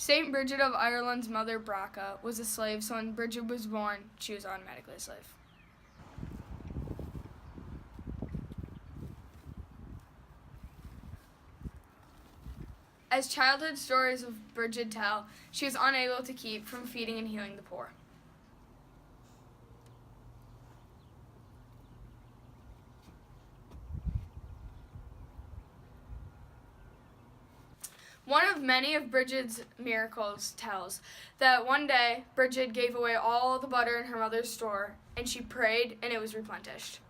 Saint Brigid of Ireland's mother, Braca, was a slave, so when Brigid was born, she was automatically a slave. As childhood stories of Brigid tell, she was unable to keep from feeding and healing the poor. One of many of Brigid's miracles tells that one day Brigid gave away all the butter in her mother's store, and she prayed and it was replenished.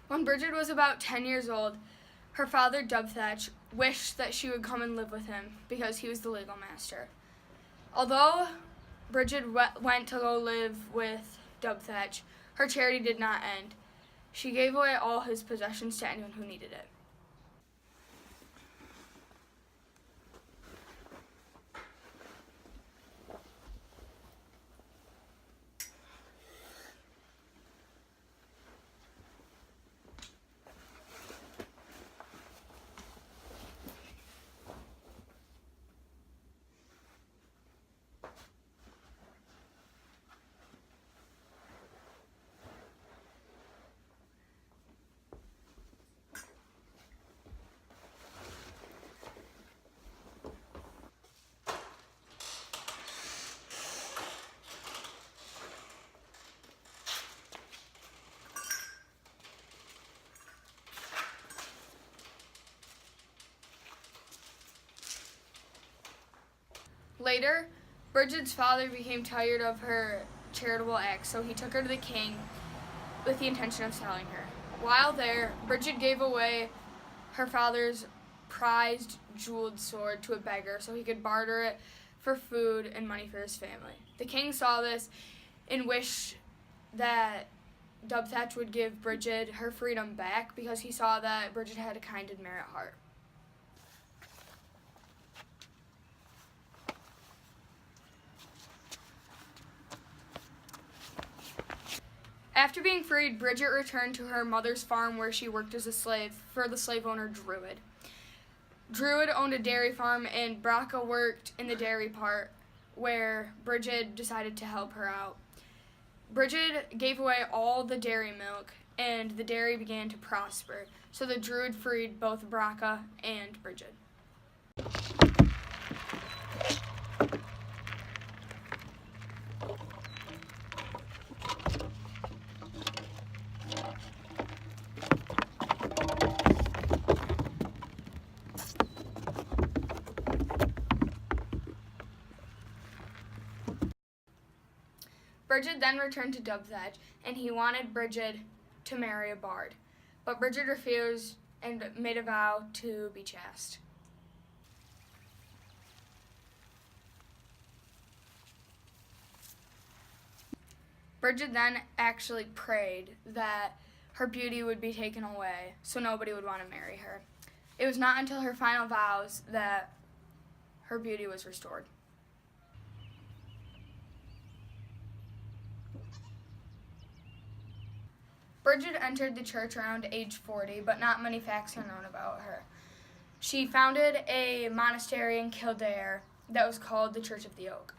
When Brigid was about 10 years old, her father, Dubthach, wished that she would come and live with him because he was the legal master. Although Brigid went to go live with Dubthach, her charity did not end. She gave away all his possessions to anyone who needed it. Later, Brigid's father became tired of her charitable acts, so he took her to the king with the intention of selling her. While there, Brigid gave away her father's prized jeweled sword to a beggar so he could barter it for food and money for his family. The king saw this and wished that Dubthach would give Brigid her freedom back because he saw that Brigid had a kind and merit heart. After being freed, Brigid returned to her mother's farm where she worked as a slave for the slave owner Druid. Druid owned a dairy farm and Braca worked in the dairy part where Brigid decided to help her out. Brigid gave away all the dairy milk and the dairy began to prosper, so the Druid freed both Braca and Brigid. Brigid then returned to Dubthach, and he wanted Brigid to marry a bard. But Brigid refused and made a vow to be chaste. Brigid then actually prayed that her beauty would be taken away, so nobody would want to marry her. It was not until her final vows that her beauty was restored. Brigid entered the church around age 40, but not many facts are known about her. She founded a monastery in Kildare that was called the Church of the Oak.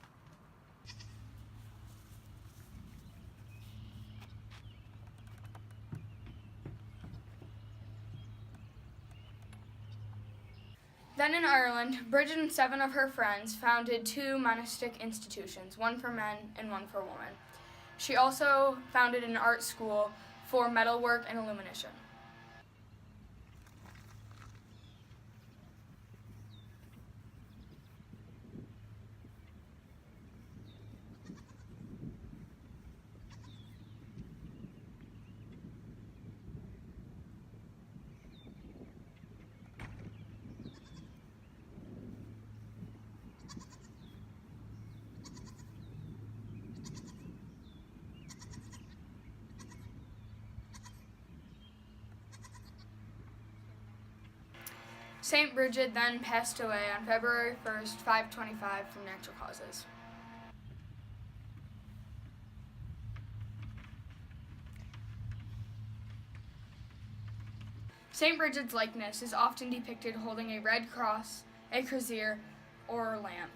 Then in Ireland, Brigid and 7 of her friends founded 2 monastic institutions, one for men and one for women. She also founded an art school for metalwork and illumination. Saint Brigid then passed away on February 1st, 525, from natural causes. Saint Brigid's likeness is often depicted holding a red cross, a crozier, or a lamp.